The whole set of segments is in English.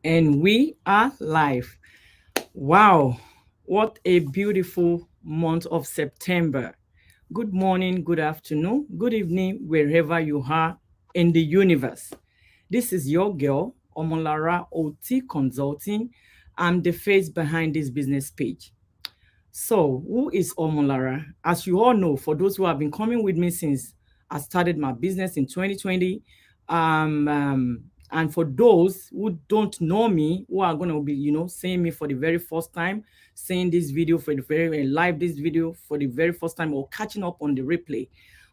And we are live. Wow, what a beautiful month of September. Good morning, good afternoon, good evening, wherever you are in the universe. This is your girl, Omolara OT Consulting. I'm the face behind this business page. So, who is Omolara? As you all know, for those who have been coming with me since I started my business in 2020, and for those who don't know me, who are going to be, seeing me for the very first time, seeing this video for the very live this video for the very first time, or catching up on the replay.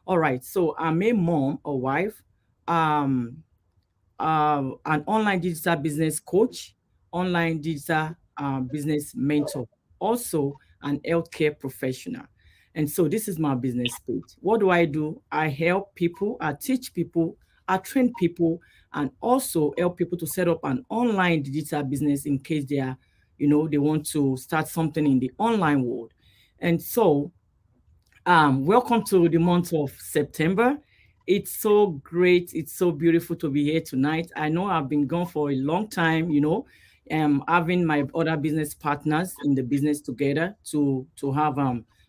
All right, so I'm a mom, a wife, um, an online digital business coach, online digital business mentor, also an healthcare professional. And so this is my business page. What do? I help people, I teach people, I train people, and also help people to set up an online digital business in case they are, they want to start something in the online world. And so welcome to the month of September. It's so great. It's so beautiful to be here tonight. I know I've been gone for a long time, having my other business partners in the business together to have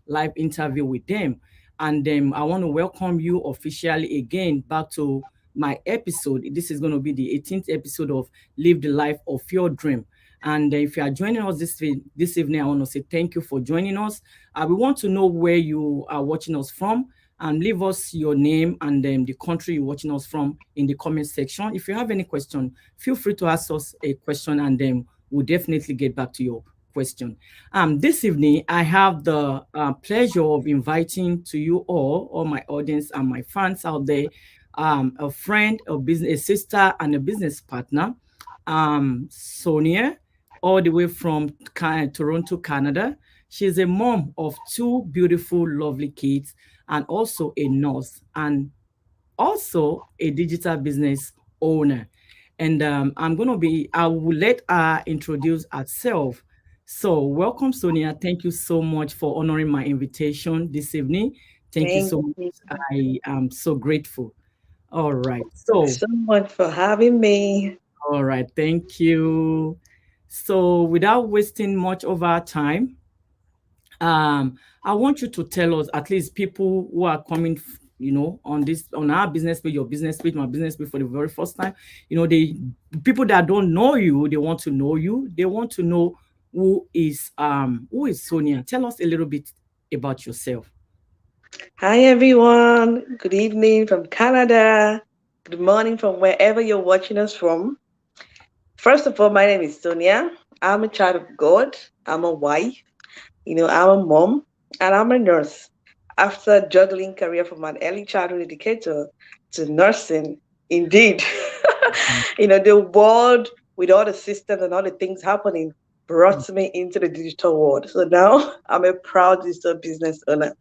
live interview with them. And I want to welcome you officially again back to my episode. This is going to be the 18th episode of Live the Life of Your Dream. And if you are joining us this evening, I want to say thank you for joining us. We want to know where you are watching us from, and leave us your name and the country you're watching us from in the comment section. If you have any question, feel free to ask us a question, and then we'll definitely get back to your question. This evening, I have the pleasure of inviting to you all my audience and my fans out there, a friend, a business, a sister, and a business partner, Sonia, all the way from Toronto, Canada. She's a mom of two beautiful, lovely kids, and also a nurse, and also a digital business owner. And I will let her introduce herself. So, welcome, Sonia. Thank you so much for honoring my invitation this evening. Thank you Thank so much. you I am so grateful. All right. So, so much for having me. all right. Thank you. So, without wasting much of our time, I want you to tell us, at least people who are coming, on this, on our business page, your business page, my business page for the very first time. They people that don't know you, they want to know you. They want to know who is Sonia. Tell us a little bit about yourself. Hi, everyone. Good evening from Canada. Good morning from wherever you're watching us from. First of all, my name is Sonia. I'm a child of God. I'm a wife. I'm a mom and I'm a nurse. After juggling career from an early childhood educator to nursing, indeed, the world with all the systems and all the things happening brought me into the digital world. So now I'm a proud digital business owner.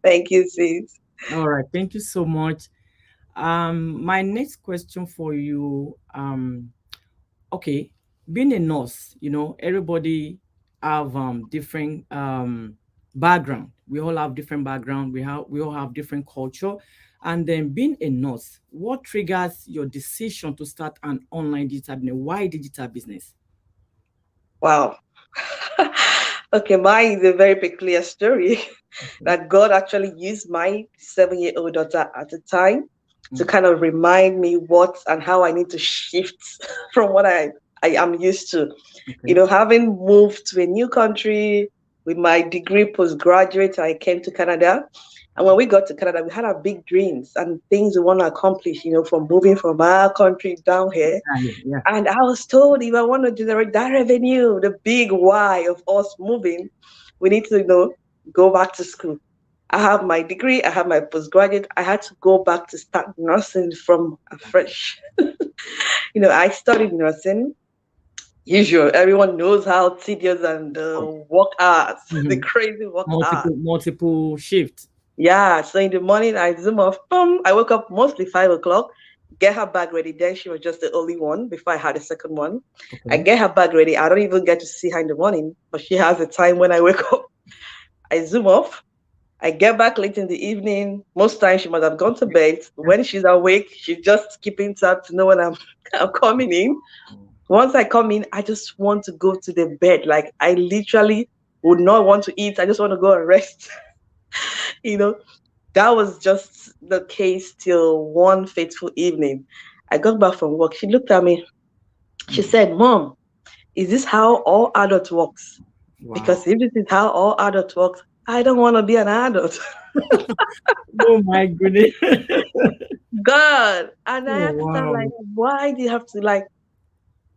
Thank you, sis. All right, thank you so much. My next question for you, okay, being a nurse, everybody have different background. We all have different background. We all have different culture. And then being a nurse, what triggers your decision to start an online digital business? Why digital business? Wow. Okay, mine is a very peculiar story that God actually used my 7-year-old daughter at the time to Mm, kind of remind me what and how I need to shift from what I am used to. okay. Having moved to a new country with my degree postgraduate, I came to Canada. And when we got to Canada, we had our big dreams and things we want to accomplish, from moving from our country down here. Yeah. And I was told if I want to generate that revenue, the big why of us moving, we need to, go back to school. I have my degree, I have my postgraduate. I had to go back to start nursing from afresh. I studied nursing. Usual, everyone knows how tedious and Oh, work hours, the mhm. crazy work hours. Multiple shifts. Yeah, so in the morning I zoom off. Boom, I woke up mostly 5 o'clock. Get her bag ready. Then she was just the only one before I had a second one. I Okay. get her bag ready. I don't even get to see her in the morning, but she has a time when I wake up. I zoom off. I get back late in the evening. Most times she must have gone to bed. Yeah. When she's awake, she's just keeping tab to know when I'm I'm coming in. Once I come in, I just want to go to the bed. Like I literally would not want to eat. I just want to go and rest. you know, that was just the case till one fateful evening. I got back from work. She looked at me. She Mm. said, "Mom, is this how all adult works? Wow. Because if this is how all adult works, I don't want to be an adult." Oh my goodness. God. And I Oh had to start like, wow. why do you have to like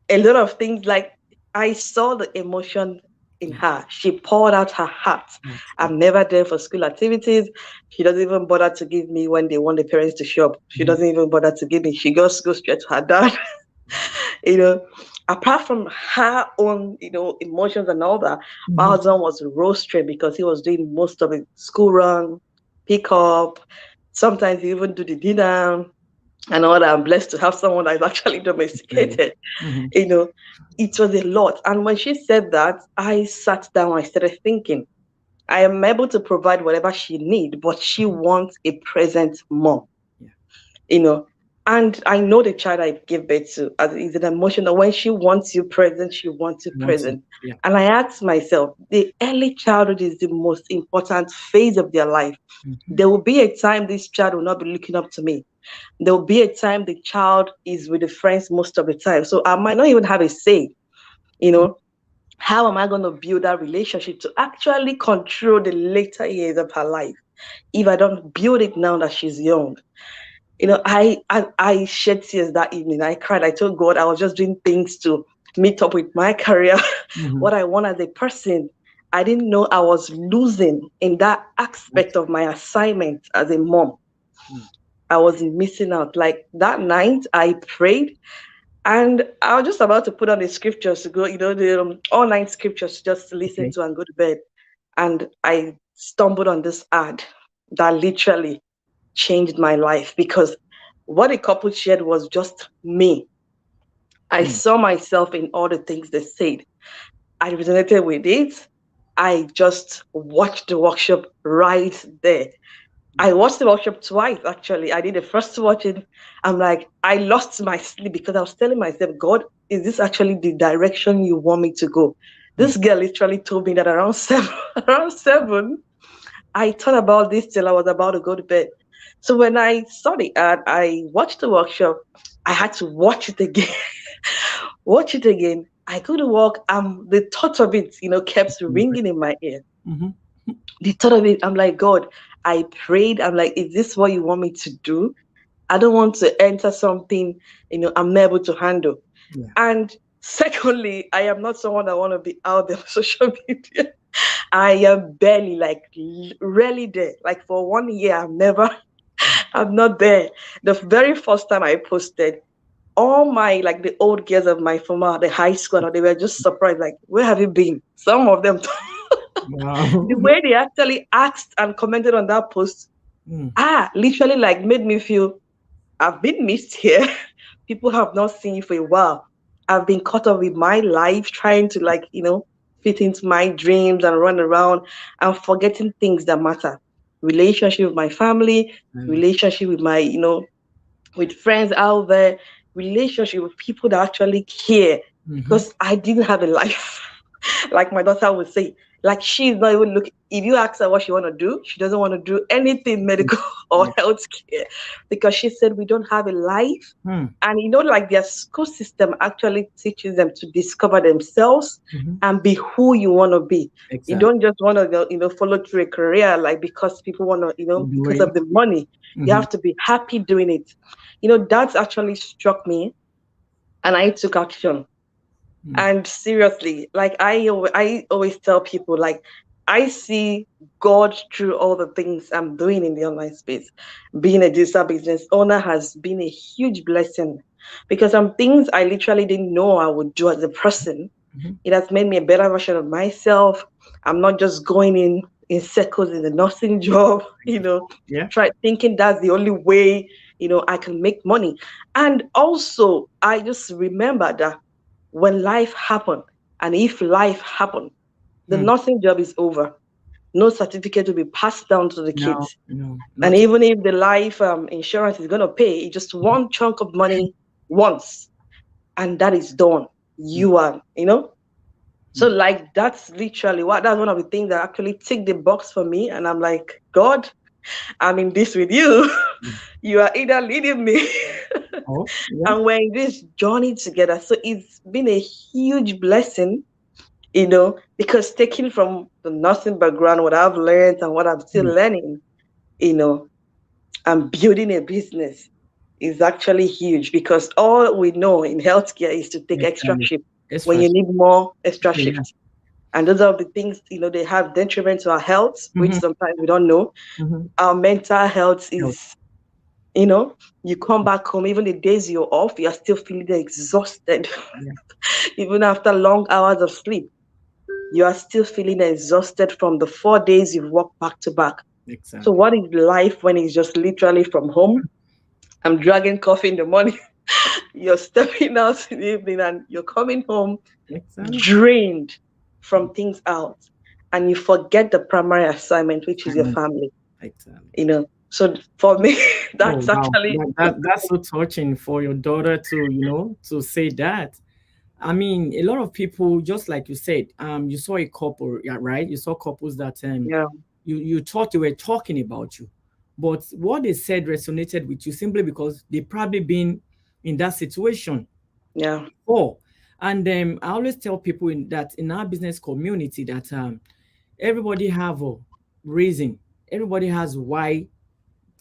a lot of things? Like I saw the emotion in Yeah. her. She poured out her heart. That's good. I'm never there for school activities. She doesn't even bother to give me when they want the parents to show up. She Mhm. doesn't even bother to give me. She goes go straight to her dad. you know, Apart from her own, emotions and all that, my Mhm. husband was roasted because he was doing most of it, school run, pick up. Sometimes he even do the dinner and all that. I'm blessed to have someone that is actually Really. domesticated. Mhm. You know, it was a lot. And when she said that, I sat down, I started thinking, I am able to provide whatever she needs, but she wants a present mom, Yeah. you know. And I know the child I give birth to is an emotional. When she wants you present, she wants you I want to. present. Yeah. And I asked myself, the early childhood is the most important phase of their life. Mhm. There will be a time this child will not be looking up to me. There will be a time the child is with the friends most of the time. So I might not even have a say, you know. How am I going to build that relationship to actually control the later years of her life if I don't build it now that she's young? I shed tears that evening. I cried. I told God I was just doing things to meet up with my career, Mhm. what I want as a person. I didn't know I was losing in that aspect That's of my assignment as a mom. mm. I was missing out. Like that night, I prayed, and I was just about to put on the scriptures to go, the online scriptures just to listen Okay. to and go to bed. And I stumbled on this ad that literally changed my life because what the couple shared was just me. I Mm. saw myself in all the things they said. I resonated with it. I just watched the workshop right there. I watched the workshop twice, actually. I did the first watching. I'm like, I lost my sleep because I was telling myself, God, is this actually the direction you want me to go? Mm. This girl literally told me that around seven, around seven, I thought about this till I was about to go to bed. So when I saw the ad, I watched the workshop. I had to watch it again, watch it again. I go to work. The thought of it, kept ringing in my ear. Mhm. The thought of it, I'm like, God, I prayed. I'm like, is this what you want me to do? I don't want to enter something, I'm not able to handle. Yeah. And secondly, I am not someone that want to be out there on social media. I am barely, like, rarely there. Like for 1 year, I'm not there. The very first time I posted, all my, like, the old girls of my former, the high school, and they were just surprised, like, where have you been? Some of them, Wow. the way they actually asked and commented on that post, Mm. literally like made me feel I've been missed here. People have not seen you for a while. I've been caught up with my life, trying to, like, fit into my dreams and run around and forgetting things that matter. Relationship with my family, Mm. relationship with my, with friends out there, relationship with people that actually care. Mhm. Because I didn't have a life. Like my daughter would say, like she's not even looking. If you ask her what she want to do, she doesn't want to do anything medical or Yeah. healthcare because she said we don't have a life. Mm. And like their school system actually teaches them to discover themselves Mhm. and be who you want to be. You Exactly. don't just want to, follow through a career like because people want to, Do because it. of the money. You Mhm. have to be happy doing it. That's actually struck me, and I took action. Mm. And seriously, like I always tell people, like I see God through all the things I'm doing in the online space. Being a digital business owner has been a huge blessing because some things I literally didn't know I would do as a person. Mhm. It has made me a better version of myself. I'm not just going in circles in the nursing job, Yeah. try thinking that's the only way, I can make money. And also, I just remember that when life happened, and if life happened, the Mm. nursing job is over. No certificate will be passed down to the No, kids. no, And not. even if the life insurance is going to pay, it's just one chunk of money once, and that is done. you are, So like that's literally that's one of the things that actually tick the box for me. And I'm like, God, I'm in this with you. You are either leading me Oh, yeah. and we're in this journey together. So it's been a huge blessing, because taking from the nursing background, what I've learned and what I'm still Mm. learning, you know, and building a business is actually huge, because all we know in healthcare is to take extra Exactly. shift when Extra. you need more extra Yeah. shift. And those are the things, they have detriment to our health, which Mm-hmm. sometimes we don't know. Mm-hmm. Our mental health Health. is, you know, you come back home, even the days you're off, you're still feeling exhausted. Yeah. Even after long hours of sleep, you are still feeling exhausted from the 4 days you've worked back to back. So Exactly. what is life when it's just literally from home? I'm dragging coffee in the morning. You're stepping out in the evening and you're coming home Exactly. drained from things out. And you forget the primary assignment, which is your family, Exactly. So for me, Oh that's wow, actually, that's so touching for your daughter to to say that. I mean, a lot of people, just like you said, you saw a couple, yeah, right? You saw couples that yeah, you thought they were talking about you, but what they said resonated with you simply because they probably been in that situation yeah, before. And I always tell people that in our business community that everybody have a reason, everybody has why.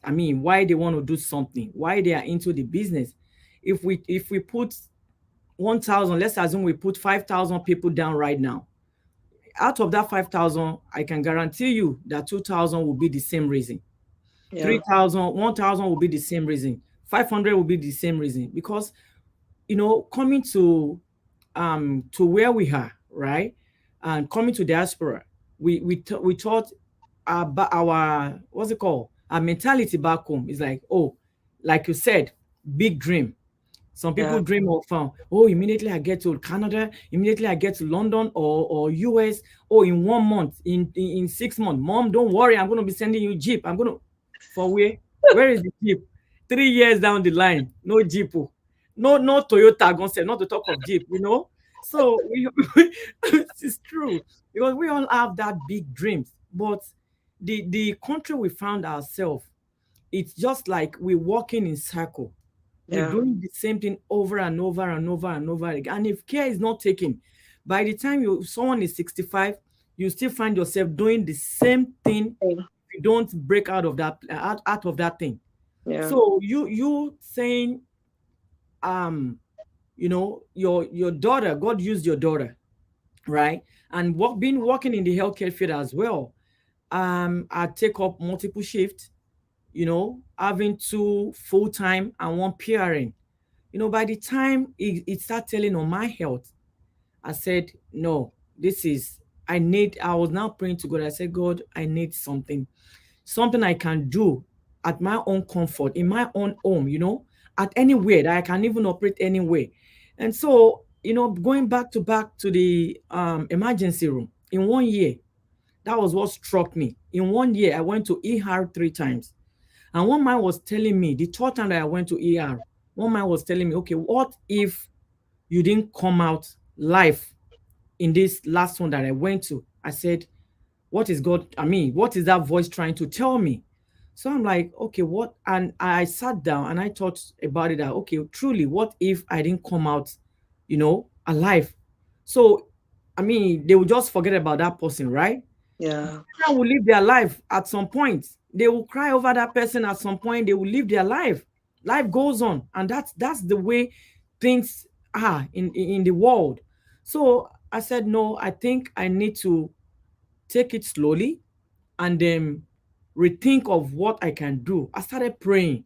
I mean, why they want to do something, why they are into the business. If we put 1,000, let's assume we put 5,000 people down right now. Out of that 5,000, I can guarantee you that 2,000 will be the same reason. yeah, 3,000, 1,000 will be the same reason. 500 will be the same reason because coming to where we are, right, and coming to diaspora, we thought about our, what's it called, our mentality back home is like, oh, like you said, big dream. Some people yeah, dream of, oh, immediately I get to Canada, immediately I get to London or US, oh, in 1 month, in 6 months, mom, don't worry, I'm going to be sending you jeep. I'm going to, for where is the jeep? 3 years down the line, no jeep, oh. No Toyota, gonna say, not to talk of jeep, So it's true because we all have that big dreams, but the country we found ourselves, it's just like we're walking in circle. We're yeah, doing the same thing over and over and over and over again. And if care is not taken, by the time someone is 65, you still find yourself doing the same thing. If you don't break out of that thing. yeah, So you saying, your daughter, God used your daughter, right? And been working in the healthcare field as well. I take up multiple shifts, having two full-time and one PRN. By the time it started telling on my health, I said, no, I was now praying to God. I said, God, I need something I can do at my own comfort, in my own home, at anywhere that I can even operate anywhere. And so, going back to the emergency room in 1 year, that was what struck me. In 1 year, I went to ER 3 times. And one man was telling me, the third time that I went to ER, one man was telling me, okay, what if you didn't come out live in this last one that I went to? I said, what is God? I mean, what is that voice trying to tell me? So I'm like, okay, what? And I sat down and I thought about it that, okay, truly, what if I didn't come out, alive? So, I mean, they will just forget about that person, right? yeah, People will live their life at some point. They will cry over that person at some point. They will live their life. Life goes on, and that's the way things are in the world. So I said, no, I think I need to take it slowly and then rethink of what I can do. I started praying.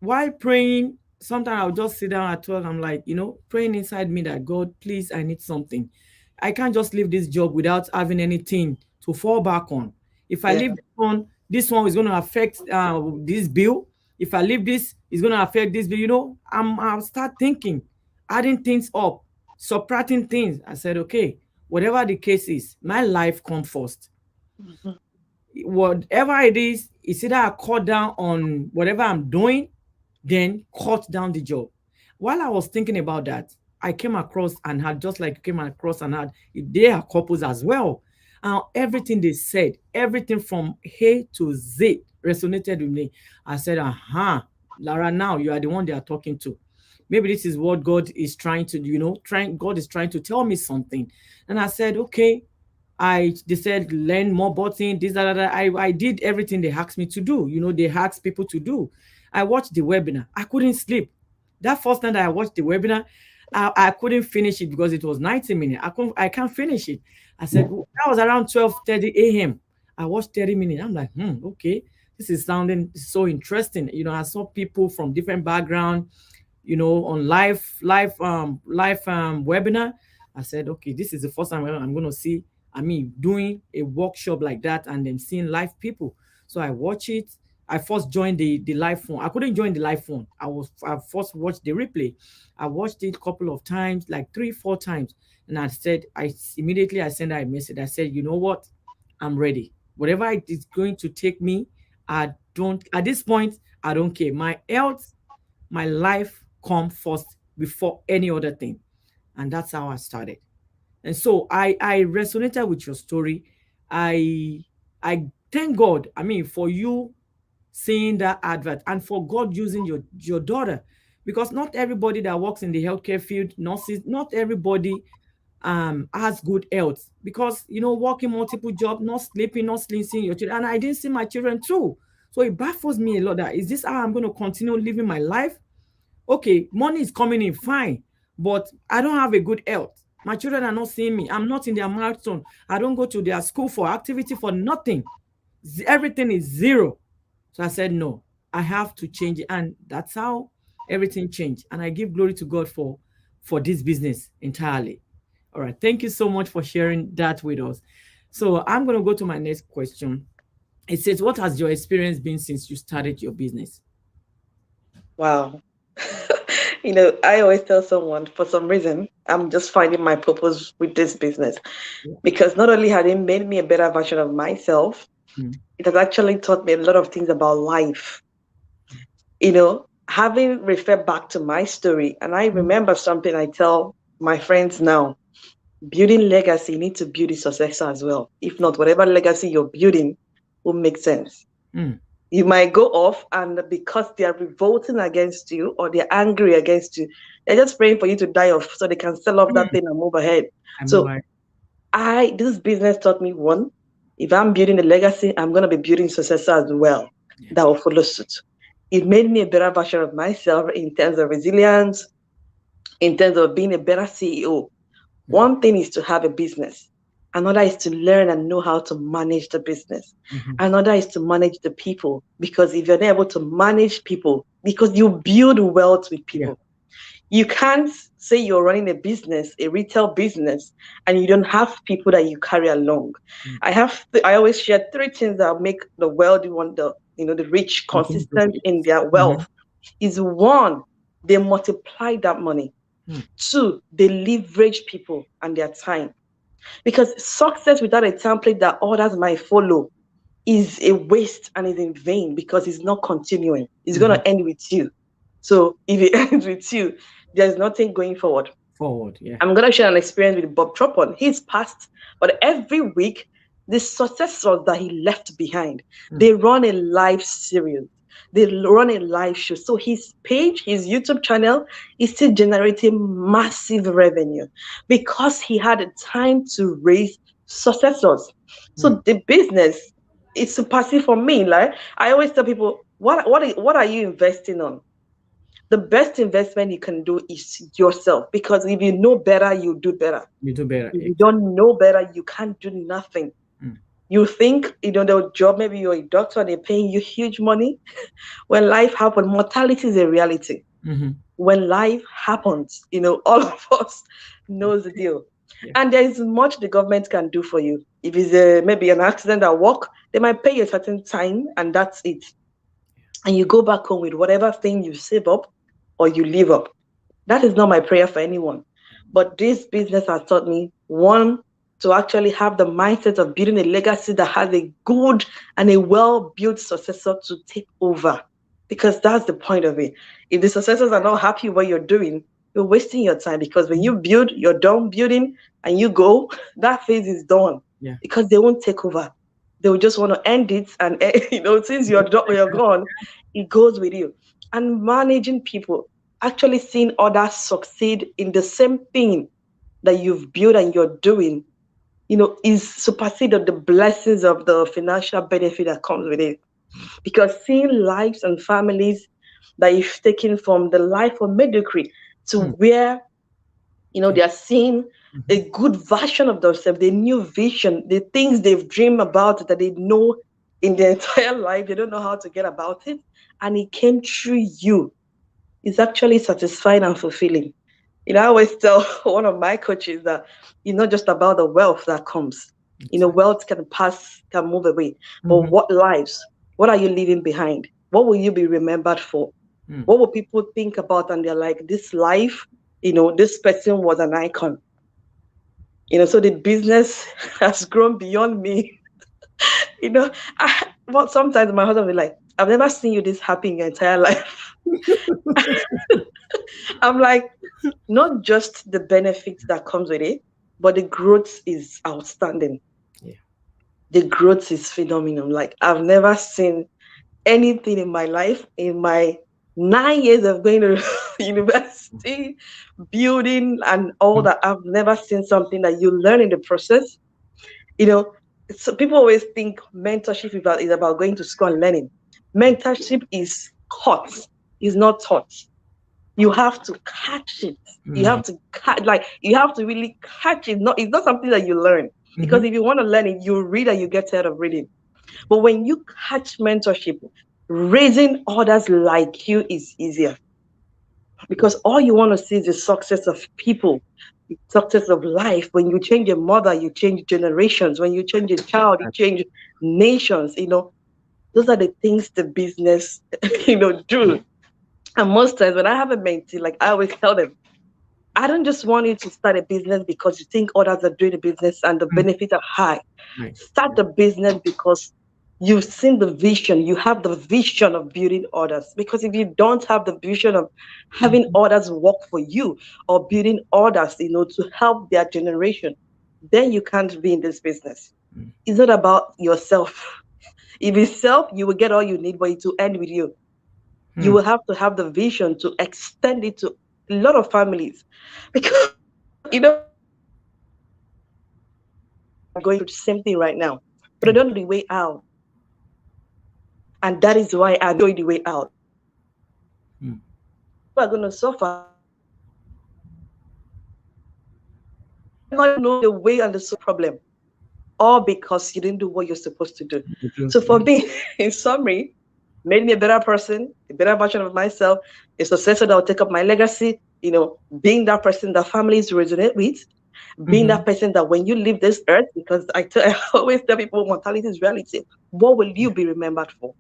While praying, sometimes I'll just sit down at 12. I'm like, praying inside me that, God, please, I need something. I can't just leave this job without having anything to fall back on. If I yeah, leave this one is going to affect this bill. If I leave this, it's going to affect this bill. I'll start thinking, adding things up, subtracting things. I said, okay, whatever the case is, my life comes first. mhm, Whatever it is, it's either I cut down on whatever I'm doing, then cut down the job. While I was thinking about that, I came across and had, just like came across and had, they are couples as well. Everything they said, everything from A to Z resonated with me. I said, Lara, now you are the one they are talking to. Maybe this is what God is trying to, God is trying to tell me something. And I said, okay. They said learn more button, this, that. I did everything they asked me to do. They asked people to do. I watched the webinar. I couldn't sleep. That first time that I watched the webinar, I couldn't finish it because it was 90 minutes. I can't finish it. I said that was around 12:30 a.m. I watched 30 minutes. I'm like, okay, this is sounding so interesting. I saw people from different background, on live webinar. I said, okay, this is the first time I'm going to see, doing a workshop like that and then seeing live people. So I watch it. I first joined the live phone. I couldn't join the live phone. I first watched the replay. I watched it a couple of times, like 3-4 times. And I said, I sent out a message. I said, you know what? I'm ready. Whatever it is going to take me, at this point, I don't care. My health, my life come first before any other thing. And that's how I started. And so I resonated with your story. I thank God, for you seeing that advert and for God using your daughter, because not everybody that works in the healthcare field, nurses, not everybody has good health, because working multiple jobs, not sleeping, not sleeping your children, and I didn't see my children too. So it baffles me a lot, that is this how I'm going to continue living my life? Okay, money is coming in fine, but I don't have a good health. My children are not seeing me. I'm not in their marathon. I don't go to their school for activity, for nothing. Everything is zero. So I said, no, I have to change it. And that's how everything changed. And I give glory to God for this business entirely. All right. Thank you so much for sharing that with us. So I'm going to go to my next question. It says, what has your experience been since you started your business? Wow. I always tell someone, for some reason, I'm just finding my purpose with this business. Yeah. Because not only had it made me a better version of myself, it has actually taught me a lot of things about life. Having referred back to my story, and I remember something I tell my friends now: building legacy, you need to build a successor as well. If not, whatever legacy you're building will make sense. You might go off, and because they are revolting against you or they're angry against you, they're just praying for you to die off so they can sell off that thing and move ahead. This business taught me, one, if I'm building a legacy, I'm going to be building successor as well that will follow suit. It made me a better version of myself in terms of resilience, in terms of being a better CEO. One thing is to have a business. Another is to learn and know how to manage the business. Another is to manage the people, because if you're not able to manage people, because you build wealth with people. You can't say you're running a business, a retail business, and you don't have people that you carry along. I always share 3 things that make the wealthy one, the rich, consistent in their wealth. Is 1, they multiply that money. 2, they leverage people and their time. Because success without a template that others might follow is a waste and is in vain, because it's not continuing. It's going to end with you. So if it ends with you, there's nothing going forward. I'm going to share an experience with Bob Tropon. He's passed, but every week, the successors that he left behind, they run a live series. They run a live show. So his page, his YouTube channel, is still generating massive revenue because he had a time to raise successors. So the business is surpassing for me. Like I always tell people, what are you investing on? The best investment you can do is yourself, because if you know better, you do better. If you don't know better, you can't do nothing. You think, the job, maybe you're a doctor, they're paying you huge money. When life happens, mortality is a reality. When life happens, all of us knows the deal. And there is much the government can do for you. If it's maybe an accident at work, they might pay you a certain time, and that's it. And you go back home with whatever thing you save up or you live up. That is not my prayer for anyone. But this business has taught me, 1, to actually have the mindset of building a legacy that has a good and a well-built successor to take over. Because that's the point of it. If the successors are not happy with what you're doing, you're wasting your time, because when you build, you're done building and you go, that phase is done. Yeah. Because they won't take over. They will just want to end it, and since you're gone, it goes with you. And managing people, actually seeing others succeed in the same thing that you've built and you're doing, is superseded the blessings of the financial benefit that comes with it. Because seeing lives and families that you've taken from the life of mediocrity to where they are seeing a good version of themselves, the new vision, the things they've dreamed about that they know in their entire life, they don't know how to get about it, and it came through you. It's actually satisfying and fulfilling. I always tell one of my coaches that it's not just about the wealth that comes. Wealth can pass, can move away. But what lives? What are you leaving behind? What will you be remembered for? What will people think about? And they're like, this life, this person was an icon. So the business has grown beyond me. Sometimes my husband will be like, I've never seen you this happy in your entire life. I'm like, not just the benefits that comes with it, but the growth is outstanding. Yeah. The growth is phenomenal. Like, I've never seen anything in my life, in my 9 years of going to university, building and all that. I've never seen something that you learn in the process. So people always think mentorship is about going to school and learning. Mentorship is caught, is not taught. You have to catch it. You have to you have to really catch it. It's not something that you learn. Because if you want to learn it, you read and you get tired of reading. But when you catch mentorship, raising others like you is easier. Because all you want to see is the success of people, the success of life. When you change your mother, you change generations. When you change a child, you change nations. Those are the things the business, do. And most times when I have a mentee, like I always tell them, I don't just want you to start a business because you think others are doing the business and the benefits are high. Right. Start the business because you've seen the vision. You have the vision of building others. Because if you don't have the vision of having others work for you or building others, to help their generation, then you can't be in this business. It's not about yourself. If it's self, you will get all you need, but it will end with you. You will have to have the vision to extend it to a lot of families. Because, I'm going through the same thing right now, but I don't know the way out. And that is why I'm going the way out. People are going to suffer. Not know the way and the problem, all because you didn't do what you're supposed to do. So for me, in summary, made me a better person, a better version of myself, a successor that will take up my legacy, being that person that families resonate with, being that person that when you leave this earth, because I always tell people mortality is reality, what will you be remembered for?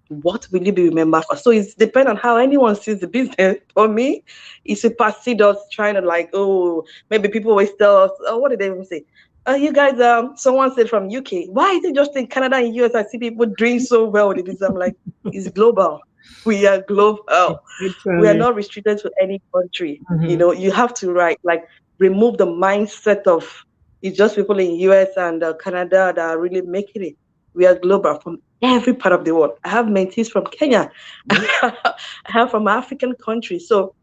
What will you be remembered for? So it's depends on how anyone sees the business. For me, it's supersede us trying to maybe people always tell us, what did they even say? You guys, someone said from UK, why is it just in Canada and US I see people doing so well with it? I'm like, it's global. We are global. We are not restricted to any country. You have to remove the mindset of it's just people in US and Canada that are really making it. We are global from every part of the world. I have mentees from Kenya. I have from African countries. So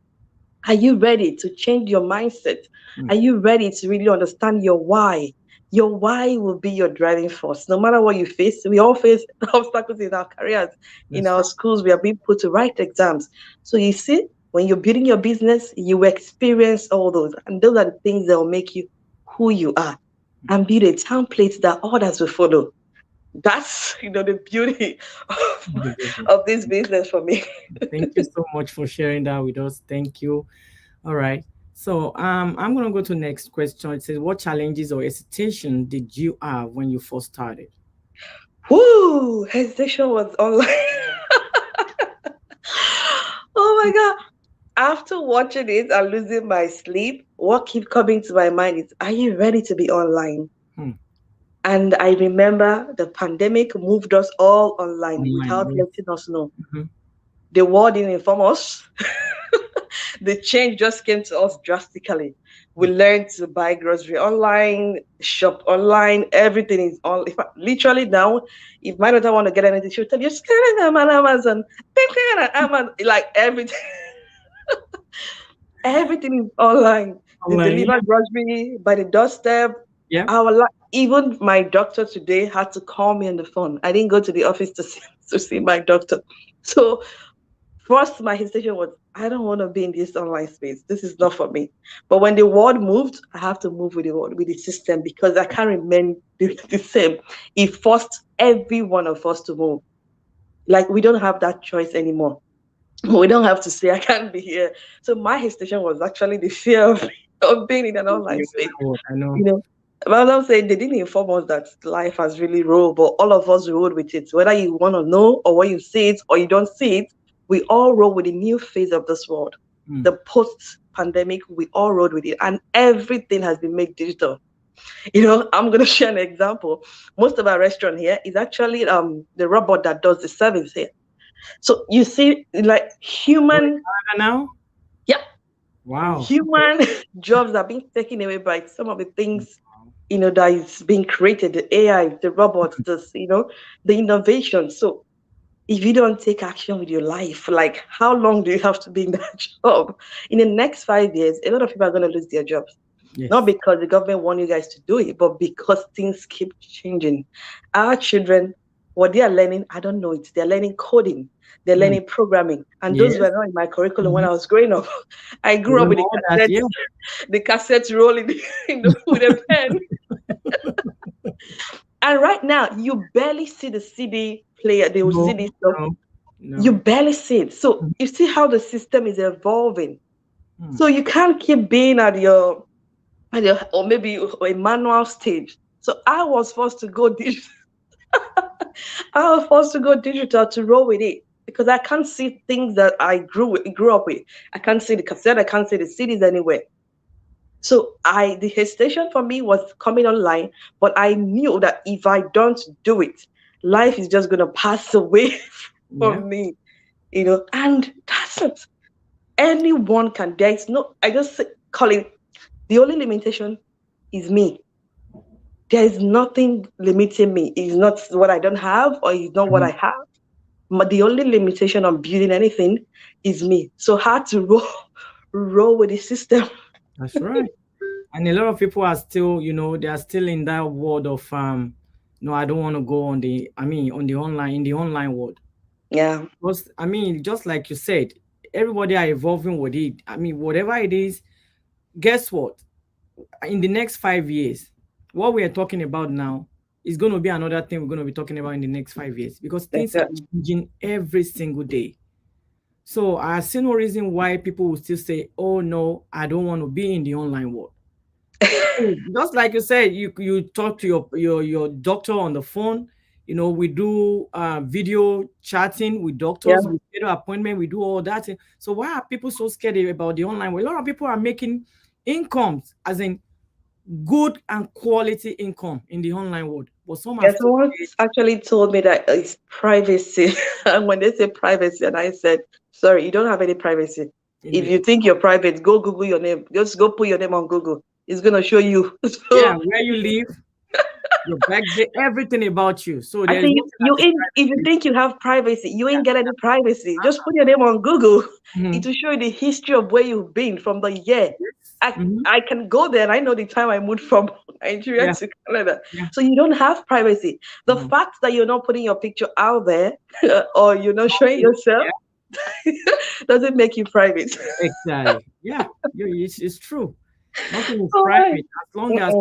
are you ready to change your mindset? Are you ready to really understand your why? Your why will be your driving force. No matter what you face, we all face obstacles in our careers, in our schools. We are being put to write exams. So you see, when you're building your business, you experience all those. And those are the things that will make you who you are and build a template that others will follow. That's the beauty of this business for me. Thank you so much for sharing that with us. Thank you. All right. So I'm gonna go to the next question. It says, what challenges or hesitation did you have when you first started? Woo! Hesitation was online. Oh my God. After watching it and losing my sleep, what keeps coming to my mind is, are you ready to be online? And I remember the pandemic moved us all online without letting us know. The world didn't inform us. the change just came to us drastically. We learned to buy grocery online, shop online, everything is on. If literally now, if my daughter want to get anything, she'll tell you, scan them on Amazon, like everything, everything is online. They Online. deliver grocery by the doorstep. Yeah. Even my doctor today had to call me on the phone. I didn't go to the office to see my doctor. So first, my hesitation was, I don't want to be in this online space. This is not for me. But when the world moved, I have to move with the world, with the system, because I can't remain the same. It forced every one of us to move. Like, we don't have that choice anymore. We don't have to say, I can't be here. So my hesitation was actually the fear of being in an online space. I know. You know, but I'm saying they didn't inform us that life has really rolled, but all of us rolled with it. Whether you want to know or when you see it or you don't see it, we all roll with the new phase of this world. The post-pandemic, we all rode with it, and everything has been made digital. I'm going to share an example. Most of our restaurant here is actually the robot that does the service here. So you see, like human now. Yeah. Wow. Human jobs are being taken away by some of the things, that is being created, the AI, the robots, the innovation. So if you don't take action with your life, like how long do you have to be in that job? In the next 5 years, a lot of people are going to lose their jobs. Yes. Not because the government want you guys to do it, but because things keep changing. Our children, what they are learning, I don't know it. They're learning coding. They're learning programming. And those were not in my curriculum when I was growing up. I grew up with the cassette rolling with a pen. And right now, you barely see the CD player. They will see this stuff. No. You barely see it. So you see how the system is evolving. So you can't keep being at your or maybe a manual stage. So I was forced to go digital. I was forced to go digital to roll with it because I can't see things that I grew up with. I can't see the cassette. I can't see the CDs anywhere. So the hesitation for me was coming online, but I knew that if I don't do it, life is just going to pass away from me, and that's it. Anyone can. I just call it, the only limitation is me. There is nothing limiting me. It's not what I don't have or it's not what I have. But the only limitation on building anything is me. So hard to roll with the system. That's right. And a lot of people are still, they are still in that world of no, I don't want to go in the online world. Yeah. Because just like you said, everybody are evolving with it. Whatever it is, guess what? In the next 5 years, what we are talking about now is going to be another thing we're going to be talking about in the next 5 years, because things are changing every single day. So I see no reason why people will still say, oh no, I don't want to be in the online world. Just like you said, you talk to your doctor on the phone. We do video chatting with doctors, we schedule appointment, we do all that. So why are people so scared about the online world? A lot of people are making incomes, as in good and quality income in the online world. But someone actually told me that it's privacy. And when they say privacy, and I said, sorry, you don't have any privacy. If you think you're private, go Google your name. Just go put your name on Google. It's going to show you. Where you live, your back, everything about you. So I think if you think you have privacy, you ain't get any privacy. Just put your name on Google. It will show you the history of where you've been from the year. I can go there and I know the time I moved from Nigeria to Canada. So you don't have privacy. The fact that you're not putting your picture out there or you're not showing yourself doesn't make you private. Exactly. Yeah, it's true. Nothing is private as long as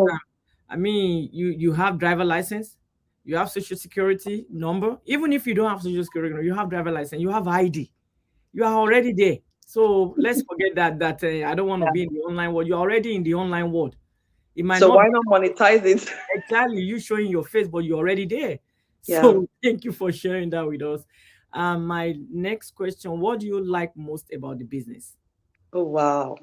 you have driver license, you have social security number. Even if you don't have social security number, you have driver license, you have ID, you are already there. So let's forget that I don't want to be in the online world. You're already in the online world. It might why not monetize it? Exactly, you showing your face, but you're already there. So thank you for sharing that with us. My next question: what do you like most about the business? Oh wow.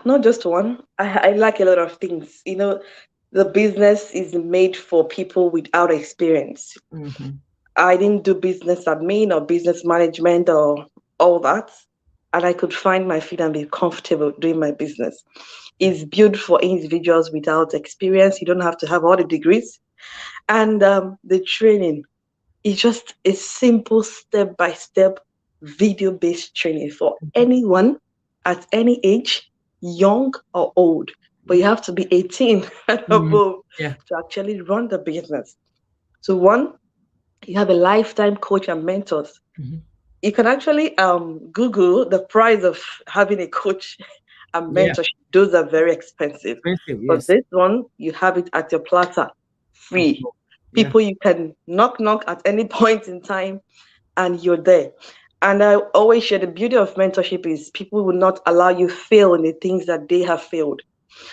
Not just one. I like a lot of things. The business is made for people without experience. I didn't do business admin or business management or all that. and I could find my feet and be comfortable doing my business. It's built for individuals without experience. You don't have to have all the degrees. And the training is just a simple step-by-step video-based training for anyone at any age, young or old. But you have to be 18 and above Yeah. to actually run the business. So one, you have a lifetime coach and mentors. You can actually Google the price of having a coach and Yeah. mentorship. Those are very expensive. Expensive. But Yes. this one, you have it at your platter, free. Yeah. People you can knock at any point in time, and you're there. And I always share the beauty of mentorship is people will not allow you fail in the things that they have failed.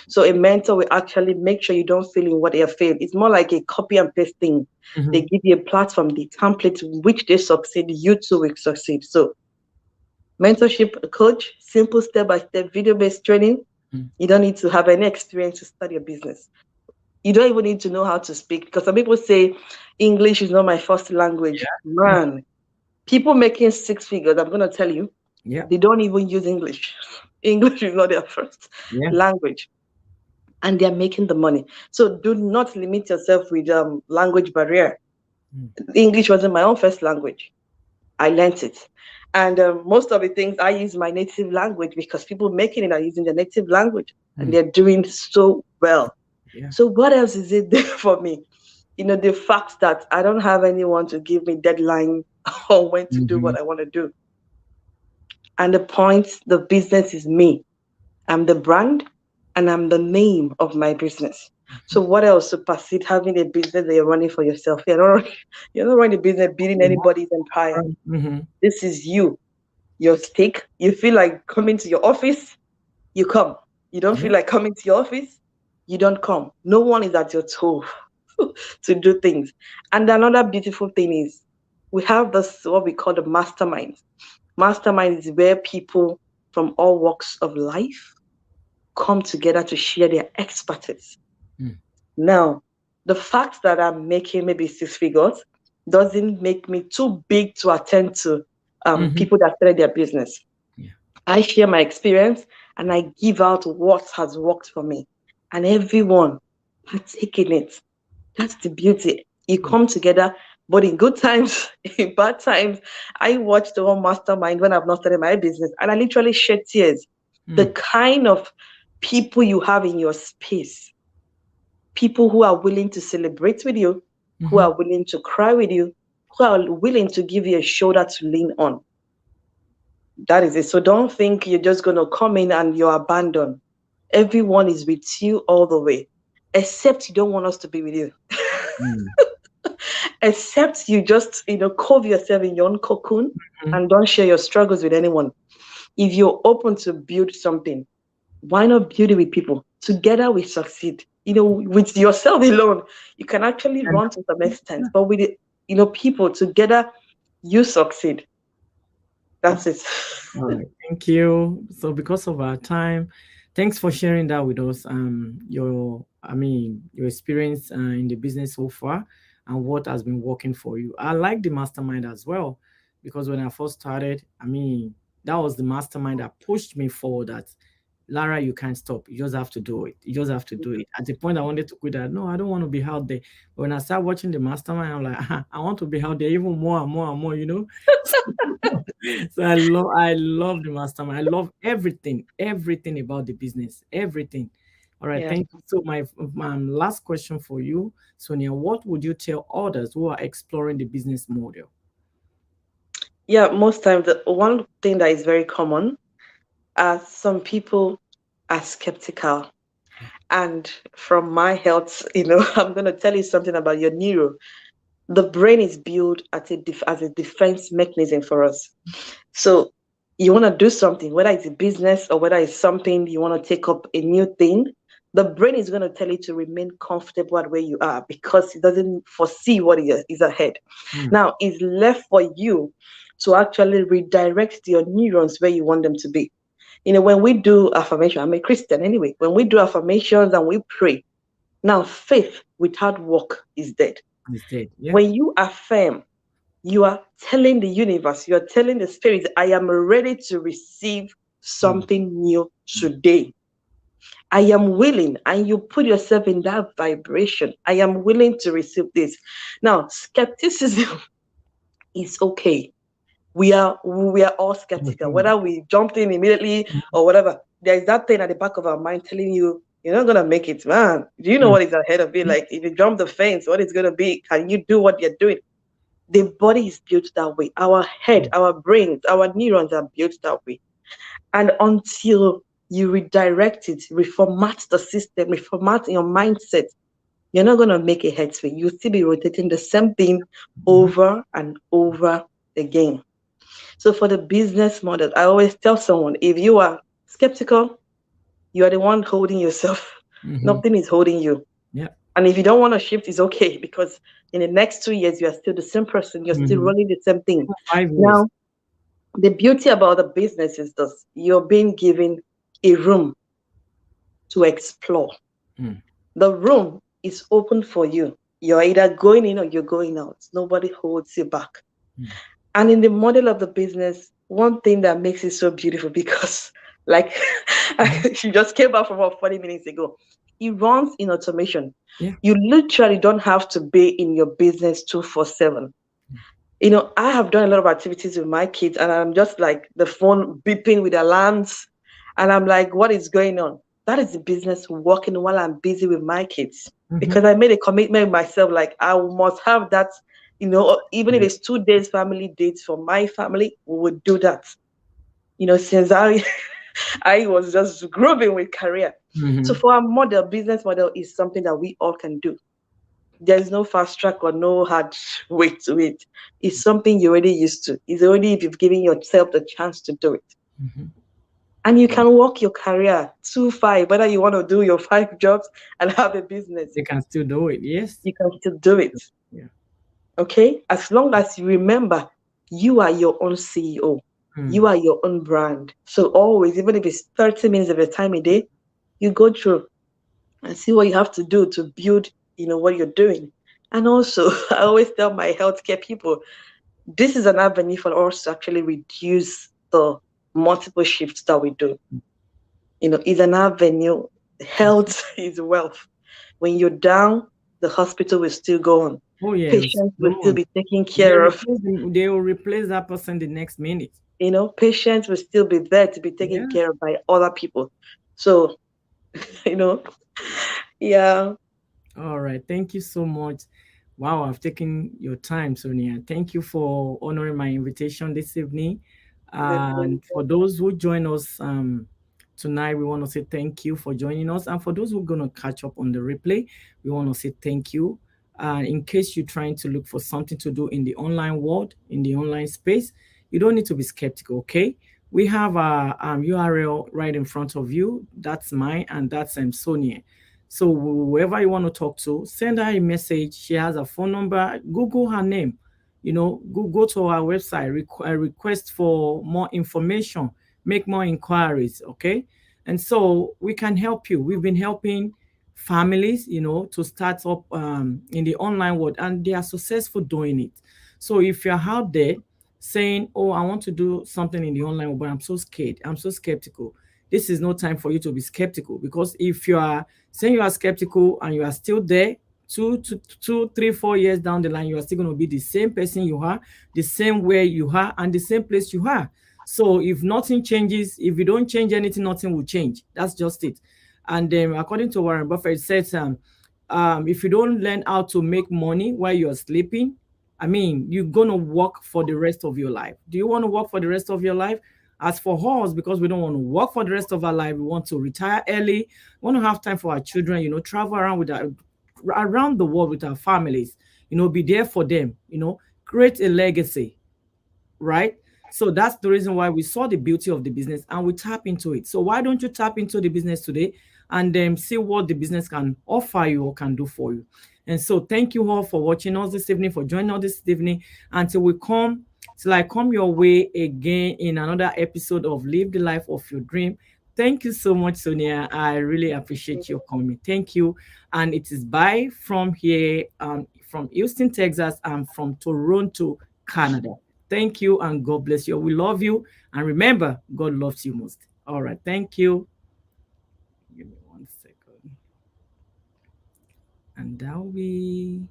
So a mentor will actually make sure you don't fail in what they have failed. It's more like a copy and paste thing. They give you a platform, the template in which they succeed, you too will succeed. So mentorship coach, simple step-by-step video-based training. You don't need to have any experience to start your business. You don't even need to know how to speak, because some people say English is not my first language. Yeah. Man, people making six figures, I'm going to tell you, they don't even use English. English is not their first language. And they're making the money. So do not limit yourself with language barrier. English wasn't my own first language. I learned it. And most of the things I use my native language, because people making it are using their native language and they're doing so well. So what else is it there for me? The fact that I don't have anyone to give me deadline on when to do what I want to do. And the point, the business is me. I'm the brand and I'm the name of my business. So what else supersede having a business that you're running for yourself? You're not running a business building anybody's empire. This is you, your stake. You feel like coming to your office, you come. You don't feel like coming to your office, you don't come. No one is at your toe to do things. And another beautiful thing is we have this, what we call the mastermind. Mastermind is where people from all walks of life come together to share their expertise. Now, the fact that I'm making maybe six figures doesn't make me too big to attend to people that started their business. I share my experience and I give out what has worked for me, and everyone partake in it. That's the beauty. You come together, but in good times, in bad times. I watched the whole mastermind when I've not started my business, and I literally shed tears. The kind of people you have in your space, people who are willing to celebrate with you, who are willing to cry with you, who are willing to give you a shoulder to lean on. That is it. So don't think you're just going to come in and you're abandoned. Everyone is with you all the way, except you don't want us to be with you. Except you just, cove yourself in your own cocoon and don't share your struggles with anyone. If you're open to build something, why not build it with people? Together we succeed. With yourself alone, you can actually run to some extent, but with people together, you succeed. That's it. All right. Thank you. So because of our time, thanks for sharing that with us. Your experience in the business so far and what has been working for you. I like the mastermind as well, because when I first started, that was the mastermind that pushed me forward. That Lara, you can't stop. You just have to do it. You just have to do it. At the point I wanted to quit that, no, I don't want to be out there. But when I start watching the mastermind, I'm like, I want to be out there even more and more and more, So I love the mastermind. I love everything about the business, everything. All right, thank you. So my last question for you, Sonia, what would you tell others who are exploring the business model? Yeah, most times the one thing that is very common, some people are skeptical. And from my health, I'm going to tell you something about your neuro. The brain is built as a defense mechanism for us. So you want to do something, whether it's a business or whether it's something you want to take up a new thing, the brain is going to tell you to remain comfortable at where you are, because it doesn't foresee what is ahead. Now, it's left for you to actually redirect your neurons where you want them to be. When we do affirmation, I'm a Christian anyway, when we do affirmations and we pray, now faith without work is dead. It's dead. Yeah. When you affirm, You are telling the universe, you are telling the spirit, I am ready to receive something new today. I am willing, and you put yourself in that vibration. I am willing to receive this. Now, skepticism is okay. We are all skeptical, whether we jumped in immediately or whatever. There is that thing at the back of our mind telling you, you're not gonna make it, man. Do you know what is ahead of you? Like if you jump the fence, what is gonna be? Can you do what you're doing? The body is built that way. Our head, our brains, our neurons are built that way. And until you redirect it, reformat the system, reformat your mindset, you're not gonna make a head swing. You'll still be rotating the same thing over and over again. So for the business model, I always tell someone, if you are skeptical, you are the one holding yourself. Nothing is holding you. Yeah. And if you don't want to shift, it's okay, because in the next 2 years, you are still the same person. You're still running the same thing. 5 years. Now, the beauty about the business is this: you're being given a room to explore. The room is open for you. You're either going in or you're going out. Nobody holds you back. And in the model of the business, one thing that makes it so beautiful, because like she just came back from about 40 minutes ago, it runs in automation. Yeah. You literally don't have to be in your business 24/7. You know, I have done a lot of activities with my kids, and I'm just like the phone beeping with alarms, and I'm like, what is going on? That is the business working while I'm busy with my kids, because I made a commitment myself, like I must have that. You know, even if it's 2 days family dates for my family, we would do that. You know, since I was just grooving with career. So for our model, business model is something that we all can do. There's no fast track or no hard way to it. It's something you're already used to. It's only if you've given yourself the chance to do it. And you can work your career 2-5, whether you want to do your 5 jobs and have a business. You can still do it. Yes. You can still do it. Yeah. Okay? As long as you remember, you are your own CEO. You are your own brand. So always, even if it's 30 minutes of your time a day, you go through and see what you have to do to build, you know, what you're doing. And also, I always tell my healthcare people, this is an avenue for us to actually reduce the multiple shifts that we do. You know, it's an avenue. Health is wealth. When you're down, the hospital will still go on. Oh, yeah. Patients will still be taken care of. They will replace that person the next minute. You know, patients will still be there to be taken care of by other people. So, you know, yeah. All right. Thank you so much. Wow, I've taken your time, Sonia. Thank you for honoring my invitation this evening. And for those who join us tonight, we want to say thank you for joining us. And for those who are going to catch up on the replay, we want to say thank you. In case you're trying to look for something to do in the online world, in the online space, you don't need to be skeptical, okay? We have a URL right in front of you. That's mine, and that's Sonia. So whoever you want to talk to, send her a message. She has a phone number. Google her name. You know, go to our website, request for more information, make more inquiries, okay? And so we can help you. We've been helping families, you know, to start up in the online world, and they are successful doing it. So if you're out there saying, oh, I want to do something in the online world, but I'm so scared, I'm so skeptical, this is no time for you to be skeptical, because if you are saying you are skeptical and you are still there 2 to 2, 3, 4 years down the line, you are still going to be the same person you are, the same way you are, and the same place you are. So if nothing changes, if you don't change anything, nothing will change. That's just it. And according to Warren Buffett, it says, if you don't learn how to make money while you're sleeping, I mean, you're going to work for the rest of your life. Do you want to work for the rest of your life? As for us, because we don't want to work for the rest of our life, we want to retire early, we want to have time for our children, you know, travel around the world with our families, you know, be there for them, you know, create a legacy, right? So that's the reason why we saw the beauty of the business and we tap into it. So why don't you tap into the business today and then see what the business can offer you or can do for you? And so thank you all for watching us this evening, for joining us this evening. Until I come your way again in another episode of Live the Life of Your Dream. Thank you so much, Sonia. I really appreciate your coming. Thank you. And it is bye from here, from Houston, Texas, and from Toronto, Canada. Thank you and God bless you. We love you. And remember, God loves you most. All right. Thank you. Give me 1 second. And that'll be